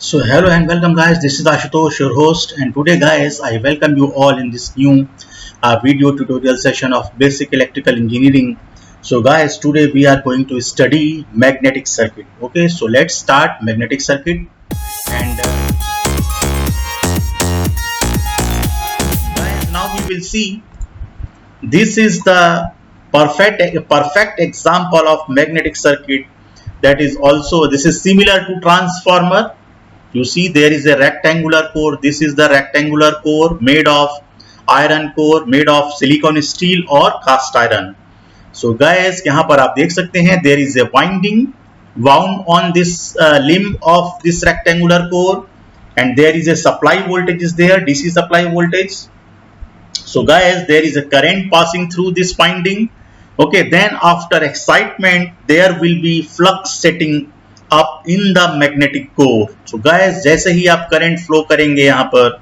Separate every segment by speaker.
Speaker 1: So hello and welcome guys, this is Ashutosh, your host, and today guys I welcome you all in this new video tutorial session of basic electrical engineering. So guys, today we are going to study magnetic circuit. Okay, so let's start magnetic circuit. And guys, now we will see this is the perfect example of magnetic circuit. That is also, this is similar to transformer. You see there is a rectangular core. This is the rectangular core made of iron core, made of silicon steel or cast iron. So guys, यहाँ पर आप देख सकते हैं there is a winding wound on this limb of this rectangular core, and there is a supply voltage is there, DC supply voltage. So guys, there is a current passing through this winding. Okay, then after excitement there will be flux setting up in the magnetic core. So guys, जैसे ही आप current flow करेंगे यहाँ पर,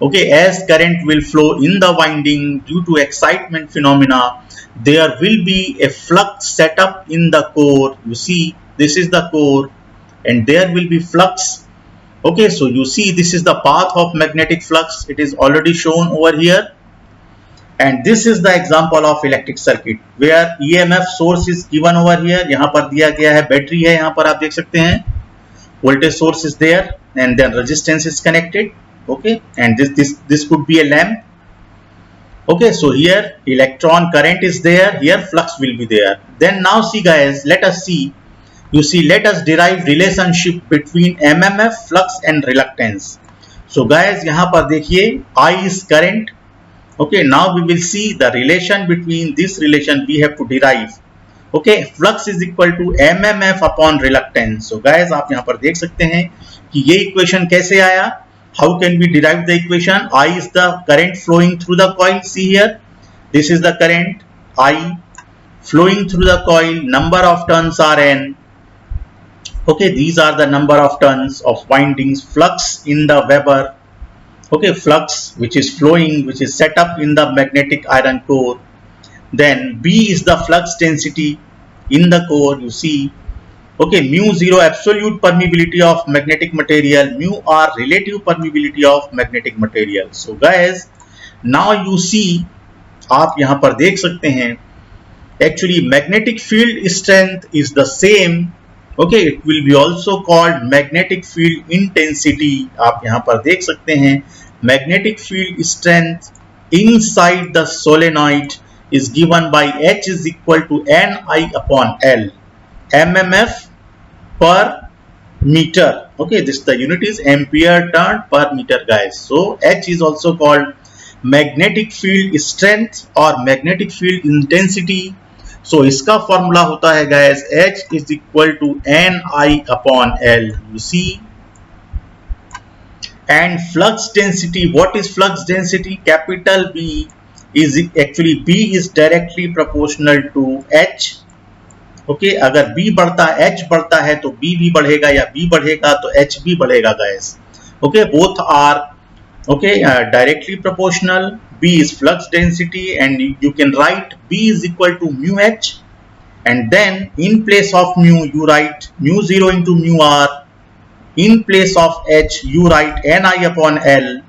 Speaker 1: okay, as current will flow in the winding due to excitement phenomena, there will be a flux set up in the core. You see, this is the core and there will be flux. Okay, so you see this is the path of magnetic flux. It is already shown over here. And this is the example of electric circuit where EMF source is given over here. यहाँ पर दिया गया है battery है, यहाँ पर आप देख सकते हैं voltage source is there and then resistance is connected. Okay, and this could be a lamp. Okay, so here electron current is there, here flux will be there. Then now see guys, let us see. You see, let us derive relationship between MMF, flux and reluctance. So guys, यहाँ पर देखिए I is current. Okay, now we will see the relation between this relation we have to derive. Okay, flux is equal to MMF upon reluctance. So guys, आप यहाँ पर देख सकते हैं कि ये equation कैसे आया. How can we derive the equation? I is the current flowing through the coil. See here, this is the current I flowing through the coil. Number of turns are N. Okay, these are the number of turns of windings. Flux in the Weber. Okay, flux which is flowing, which is set up in the magnetic iron core. Then B is the flux density in the core. You see, okay, mu 0 absolute permeability of magnetic material, mu r relative permeability of magnetic material. So guys, now you see, आप यहाँ पर देख सकते हैं, actually magnetic field strength is the same. Okay, it will be also called magnetic field intensity. आप यहाँ पर देख सकते हैं magnetic field strength inside the solenoid is given by H is equal to Ni upon L, MMF per meter. Okay, this the unit is ampere turn per meter guys. So H is also called magnetic field strength or magnetic field intensity. So इसका formula होता है guys, H is equal to Ni upon L. You see, and flux density, what is flux density? Capital B is actually, B is directly proportional to H. Okay, अगर B बढ़ता है, H बढ़ता है तो B भी बढ़ेगा, या B बढ़ेगा तो H भी बढ़ेगा guys. Okay, both are okay directly proportional. B is flux density and you can write B is equal to mu H, and then in place of mu you write mu 0 into mu r. In place of H you write Ni upon L.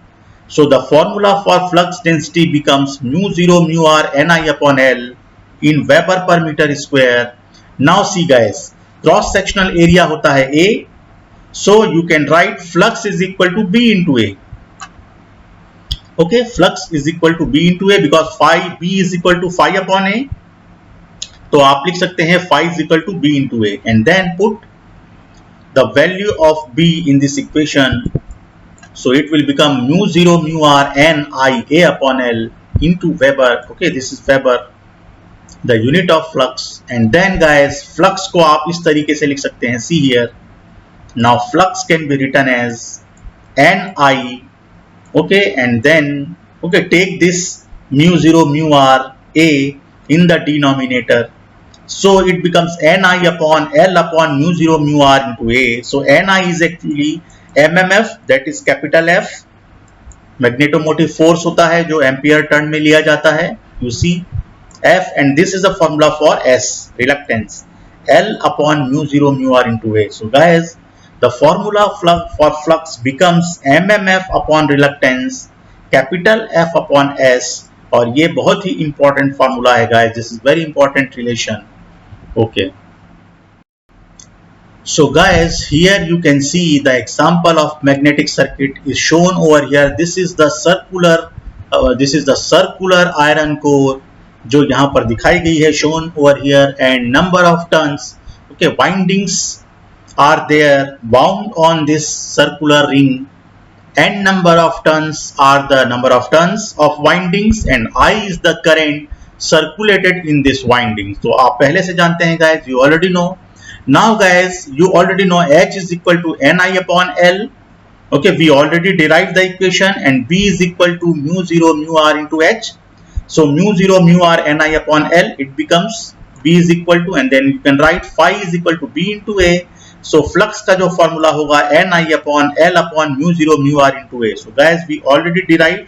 Speaker 1: So the formula for flux density becomes mu 0 mu r Ni upon L in Weber per meter square. Now see guys, cross sectional area होता है A, so you can write flux is equal to B into A. Okay, flux is equal to B into A because phi B is equal to phi upon A. तो आप लिख सकते हैं phi is equal to B into A, and then put the value of B in this equation. So it will become mu 0 mu r Ni A upon L into Weber. Okay, this is Weber, the unit of flux. And then guys, flux को आप इस तरीके से लिख सकते हैं. See here, now flux can be written as Ni. Okay, and then okay, take this mu 0 mu r A in the denominator. So it becomes Ni upon L upon mu 0 mu r into A. So Ni is actually MMF, that is capital F, magnetomotive force होता है जो ampere turn में लिया जाता है. You see F, and this is the formula for S, reluctance, L upon mu 0 mu r into A. So guys, the formula for flux becomes mmf upon reluctance capital F upon S. और ये बहुत ही important formula है guys, this is very important relation. Okay, so guys, here you can see the example of magnetic circuit is shown over here. This is the circular iron core जो यहाँ पर दिखाई गई है, shown over here, and number of turns. Okay, windings are there wound on this circular ring. N number of turns are the number of turns of windings, and I is the current circulated in this winding. So आप पहले से जानते हैं guys, you already know. Now guys, you already know H is equal to Ni upon L. Okay, we already derived the equation, and B is equal to mu 0 mu R into H. So mu 0 mu R Ni upon L, it becomes B is equal to, and then you can write phi is equal to B into A. So flux का जो formula होगा Ni upon L upon mu 0 mu R into A. So guys, we already derived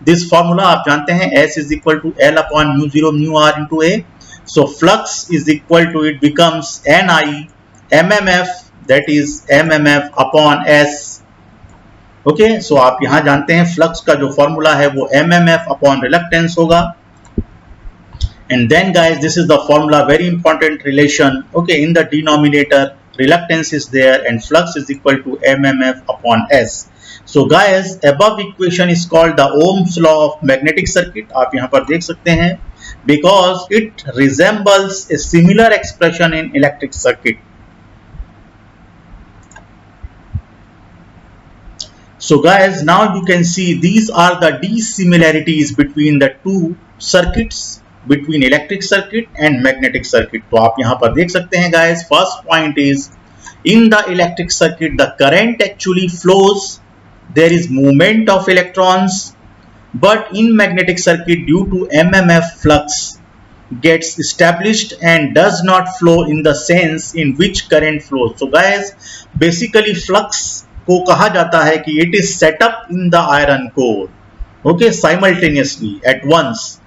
Speaker 1: this formula. आप जानते हैं S is equal to L upon mu 0 mu R into A. So flux is equal to, it becomes Ni mmf, that is mmf upon S. Okay, so आप यहाँ जानते हैं flux का जो formula है वो mmf upon reluctance होगा. And then guys, this is the formula, very important relation. Okay, in the denominator reluctance is there and flux is equal to mmf upon S. So guys, above equation is called the Ohm's law of magnetic circuit. आप यहाँ पर देख सकते हैं, because it resembles a similar expression in electric circuit. So guys, now you can see these are the dissimilarities between the two circuits, between electric circuit and magnetic circuit. तो आप यहाँ पर देख सकते हैं guys, first point is in the electric circuit the current actually flows, there is movement of electrons, but in magnetic circuit due to mmf flux gets established and does not flow in the sense in which current flows. So guys, basically flux को कहा जाता है कि it is set up in the iron core, okay, simultaneously at once.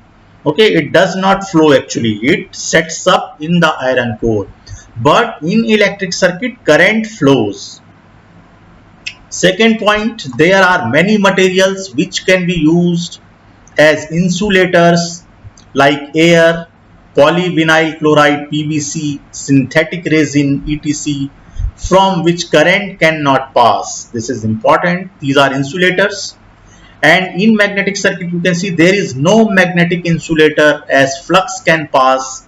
Speaker 1: Okay, it does not flow actually, it sets up in the iron core, but in electric circuit current flows. Second point, there are many materials which can be used as insulators like air, polyvinyl chloride, PVC, synthetic resin, etc., from which current cannot pass. This is important. These are insulators. And in magnetic circuit, you can see there is no magnetic insulator as flux can pass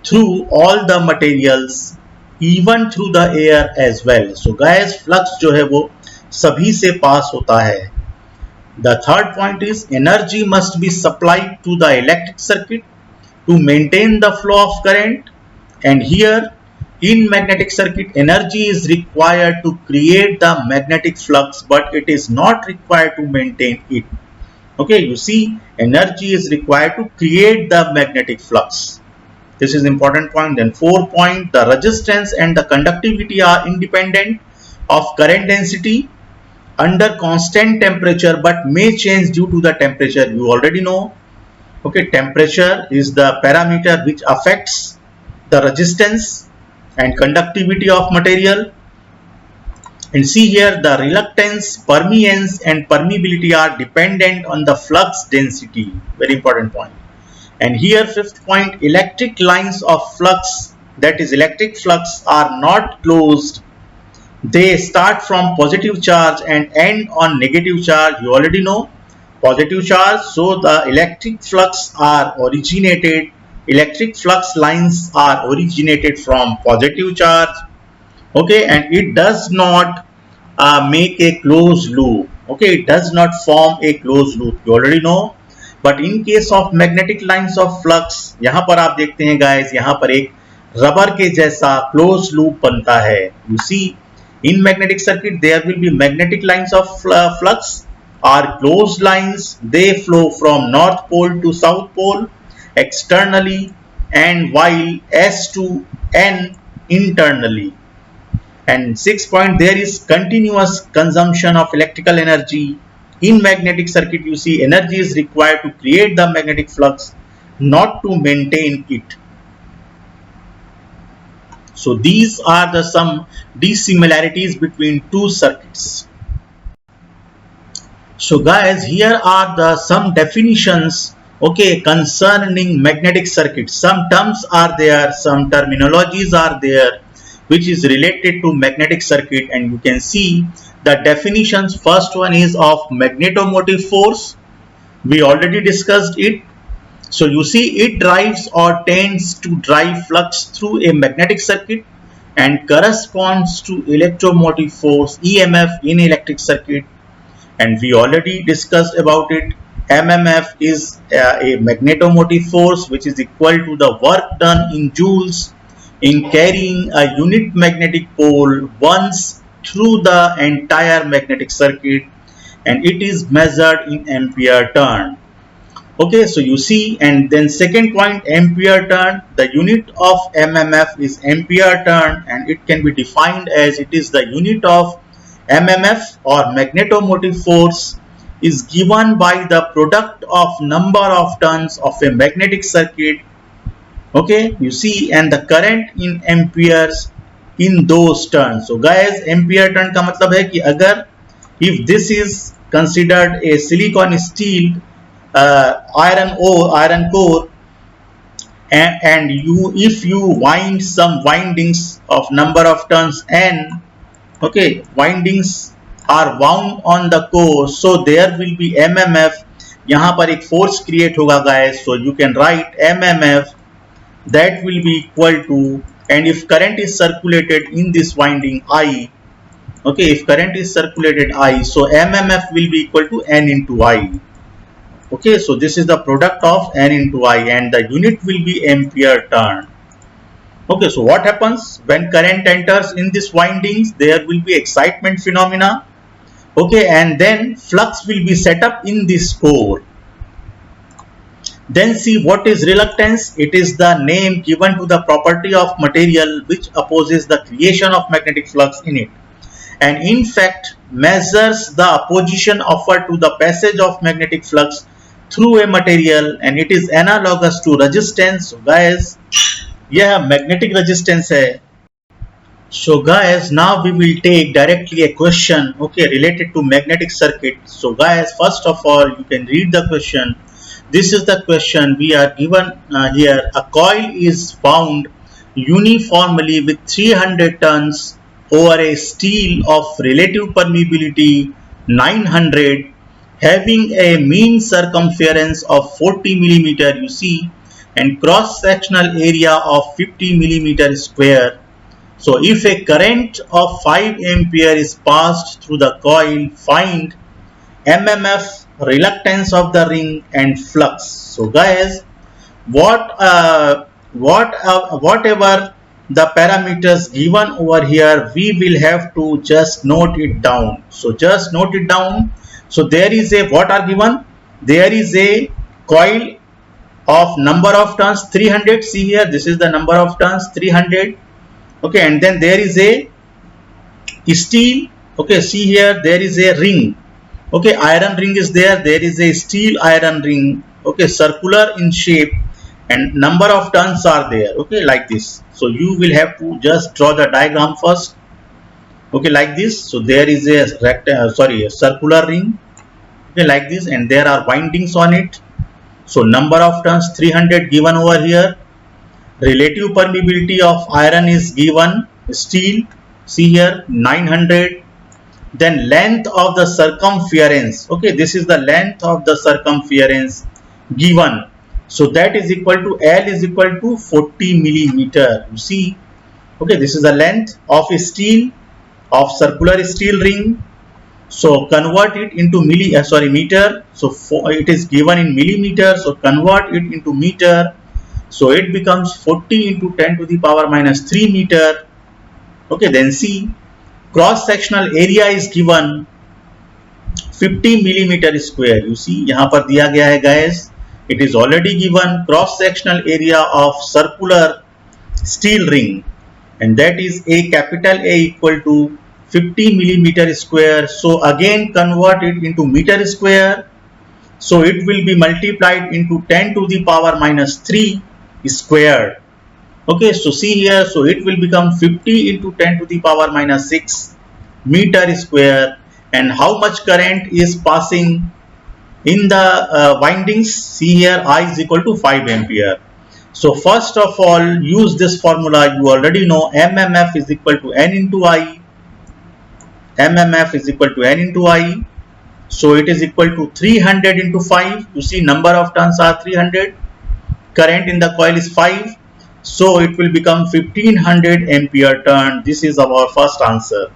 Speaker 1: through all the materials, even through the air as well. So guys, flux जो है वो सभी से पास होता है. The third point is energy must be supplied to the electric circuit to maintain the flow of current, and here in magnetic circuit energy is required to create the magnetic flux, but it is not required to maintain it. Okay, you see, energy is required to create the magnetic flux. This is important point. Then fourth point, the resistance and the conductivity are independent of current density under constant temperature, but may change due to the temperature. You already know. Okay, temperature is the parameter which affects the resistance and conductivity of material. And see here, the reluctance, permeance and permeability are dependent on the flux density. Very important point. And here fifth point, electric lines of flux, that is electric flux, are not closed. They start from positive charge and end on negative charge. You already know positive charge. So the electric flux lines are originated from positive charge. Okay, and it does not make a closed loop. Okay, it does not form a closed loop. You already know. But in case of magnetic lines of flux, यहाँ पर आप देखते हैं guys, यहाँ पर एक rubber के जैसा closed loop बनता है. You see, in magnetic circuit there will be magnetic lines of flux are closed lines. They flow from north pole to south pole externally, and while S to N internally. And sixth point, there is continuous consumption of electrical energy. In magnetic circuit, you see energy is required to create the magnetic flux, not to maintain it. So these are the some dissimilarities between two circuits. So guys, here are the some definitions, okay, concerning magnetic circuits. Some terms are there, some terminologies are there which is related to magnetic circuit, and you can see the definitions. First one is of magnetomotive force. We already discussed it. So you see, it drives or tends to drive flux through a magnetic circuit and corresponds to electromotive force, EMF, in electric circuit. And we already discussed about it. MMF is a magnetomotive force which is equal to the work done in joules in carrying a unit magnetic pole once through the entire magnetic circuit, and it is measured in ampere turn. Okay, so you see, and then second point, ampere turn. The unit of MMF is ampere turn, and it can be defined as it is the unit of MMF or magnetomotive force is given by the product of number of turns of a magnetic circuit. Okay, you see, and the current in amperes in those turns. So guys, ampere turn का मतलब है कि अगर if this is considered a silicon steel iron core, and if you wind some windings of number of turns n, okay, windings are wound on the core, so there will be MMF. यहाँ पर एक force create होगा guys, so you can write MMF, that will be equal to, and if current is circulated in this winding I, okay, if current is circulated I, so MMF will be equal to N into I. Okay, so this is the product of N into I, and the unit will be ampere turn. Okay, so what happens when current enters in this windings? There will be excitement phenomena. Okay, and then flux will be set up in this core. Then see, what is reluctance? It is the name given to the property of material which opposes the creation of magnetic flux in it, and in fact measures the opposition offered to the passage of magnetic flux through a material, and it is analogous to resistance. So guys, यह magnetic resistance है. So guys, now we will take directly a question, okay, related to magnetic circuit. So guys, first of all, you can read the question. This is the question we are given here. A coil is found uniformly with 300 turns over a steel of relative permeability 900, having a mean circumference of 40 millimeter, you see, and cross sectional area of 50 millimeter square. So if a current of 5 ampere is passed through the coil, find MMF, reluctance of the ring, and flux. So guys, whatever the parameters given over here, we will have to just note it down. So just note it down. So there is a, what are given? There is a coil of number of turns 300. See here, this is the number of turns 300. Okay, and then there is a steel. Okay, see here, there is a ring. Okay, iron ring is there. There is a steel iron ring. Okay, circular in shape, and number of turns are there. Okay, like this. So you will have to just draw the diagram first. Okay, like this. So there is a a circular ring. Okay, like this, and there are windings on it. So number of turns 300 given over here. Relative permeability of iron is given, steel, see here 900. Then length of the circumference, okay, this is the length of the circumference given. So that is equal to L is equal to 40 millimeter. You see, okay, this is the length of a steel, of circular steel ring. So convert it into meter. So it is given in millimeter. So convert it into meter. So it becomes 40 into 10 to the power minus 3 meter. Okay, then see, cross sectional area is given 50 millimeter square. You see, यहाँ पर दिया गया है guys. It is already given cross sectional area of circular steel ring, and that is a capital A equal to 50 millimeter square. So again convert it into meter square. So it will be multiplied into 10 to the power minus 3 squared. Okay, so see here, so it will become 50 into 10 to the power minus 6 meter square. And how much current is passing in the windings? See here, I is equal to 5 ampere. So first of all, use this formula. You already know MMF is equal to N into I. MMF is equal to N into I. So it is equal to 300 into 5. You see, number of turns are 300. Current in the coil is 5. So it will become 1500 ampere turn. This is our first answer.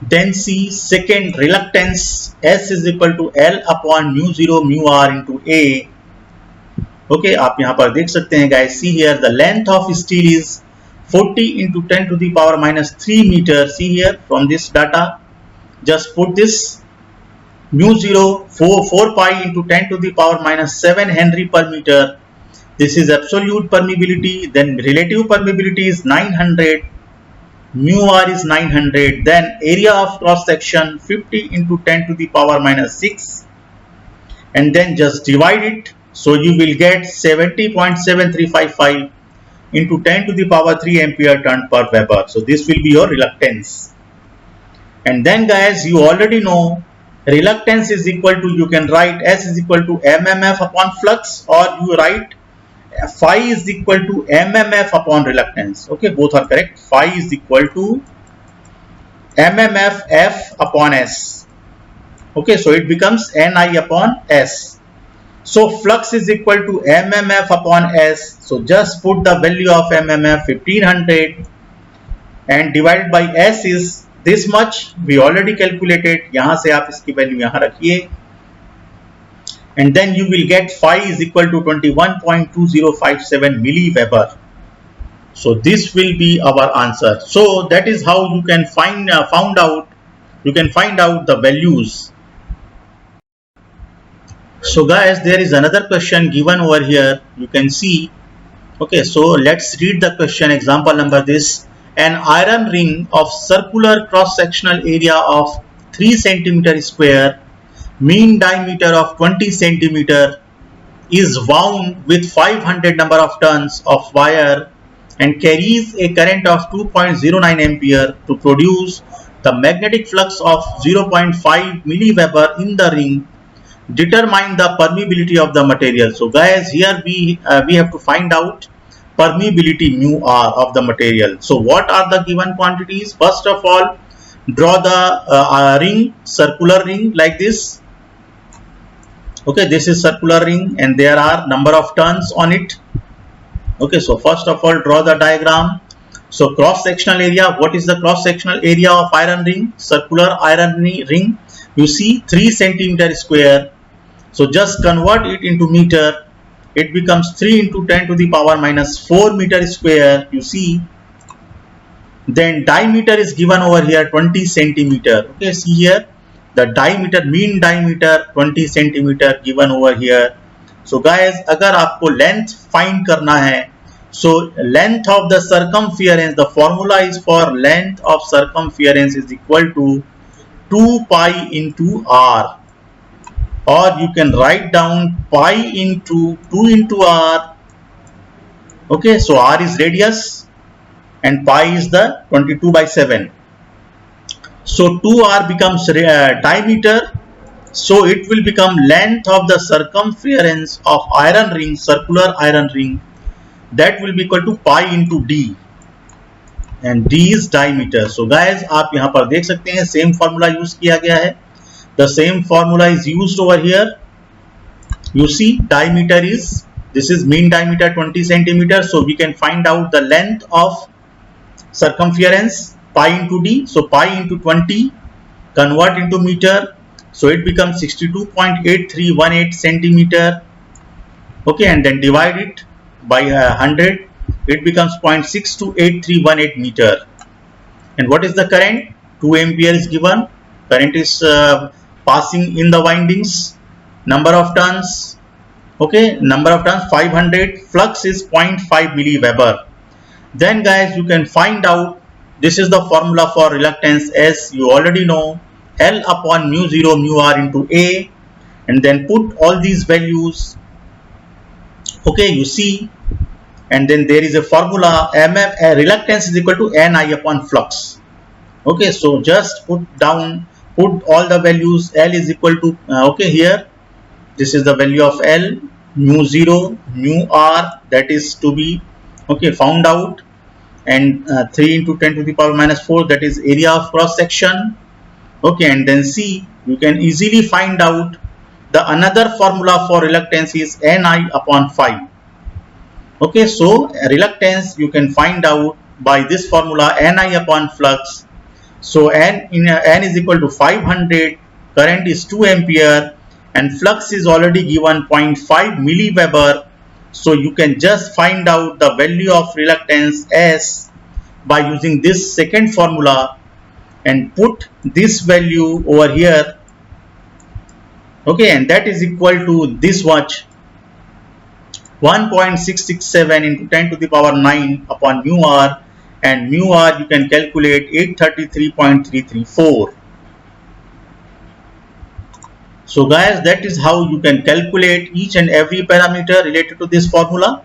Speaker 1: Then see second, reluctance. S is equal to L upon mu 0 mu R into A. Okay, आप यहाँ पर देख सकते हैं guys. See here, the length of steel is 40 into 10 to the power minus 3 meter. See here from this data. Just put this mu 0 4 pi into 10 to the power minus 7 Henry per meter. This is absolute permeability. Then relative permeability is 900. Mu R is 900. Then area of cross section 50 into 10 to the power minus 6. And then just divide it. So you will get 70.7355 into 10 to the power 3 ampere turn per Weber. So this will be your reluctance. And then guys, you already know reluctance is equal to, you can write S is equal to MMF upon flux, or you write phi is equal to MMF upon reluctance. Okay, both are correct. Phi is equal to MMF F upon S. Okay, so it becomes Ni upon S. So flux is equal to MMF upon S. So just put the value of MMF 1500 and divided by S is this much. We already calculated. यहाँ से आप इसकी value यहाँ रखिए. And then you will get phi is equal to 21.2057 milliweber. So this will be our answer. So that is how you can find out the values. So guys, there is another question given over here. You can see. Okay, so let's read the question. Example number this. An iron ring of circular cross-sectional area of 3 cm square, mean diameter of 20 cm, is wound with 500 number of turns of wire and carries a current of 2.09 ampere to produce the magnetic flux of 0.5 milliweber in the ring. Determine the permeability of the material. So guys, here we have to find out permeability mu R of the material. So what are the given quantities? First of all, draw the ring, circular ring like this. Okay, this is circular ring and there are number of turns on it. Okay, so first of all, draw the diagram. So cross sectional area, what is the cross sectional area of iron ring? Circular iron ring, you see 3 cm square. So just convert it into meter. It becomes 3 into 10 to the power minus 4 meter square. You see. Then diameter is given over here 20 centimeter. Okay, see here the diameter, mean diameter 20 centimeter given over here. So guys, अगर आपको length find करना है, so length of the circumference, the formula is for length of circumference is equal to 2 pi into R. Or you can write down pi into 2 into R. Okay, so R is radius and pi is the 22/7. So 2R becomes diameter. So it will become length of the circumference of iron ring, circular iron ring. That will be equal to pi into D. And D is diameter. So guys, आप यहाँ पर देख सकते हैं same formula use किया गया है. The same formula is used over here. You see, diameter is, this is mean diameter 20 centimeter. So we can find out the length of circumference, pi into D. So pi into 20, convert into meter. So it becomes 62.8318 centimeter. Okay, and then divide it by 100. It becomes 0.628318 meter. And what is the current? 2 ampere is given. Current is passing in the windings. Number of turns, okay, number of turns 500. Flux is 0.5 milliweber. Then guys, you can find out, this is the formula for reluctance. S you already know, L upon mu 0 mu R into A, and then put all these values. Okay, you see and then there is a formula reluctance is equal to Ni upon flux. Okay, so just put all the values. L is equal to okay, here this is the value of L, mu 0, mu r, that is to be okay found out, and 3 into 10 to the power minus 4, that is area of cross section. Okay, and then C, you can easily find out the another formula for reluctance is Ni upon phi. Okay, so reluctance you can find out by this formula Ni upon flux. So N is equal to 500, current is 2 ampere, and flux is already given 0.5 milliweber. So you can just find out the value of reluctance S by using this second formula and put this value over here. Okay, and that is equal to this much, 1.667 into 10 to the power 9 upon mu r, and mu r you can calculate 833.334. So guys, that is how you can calculate each and every parameter related to this formula.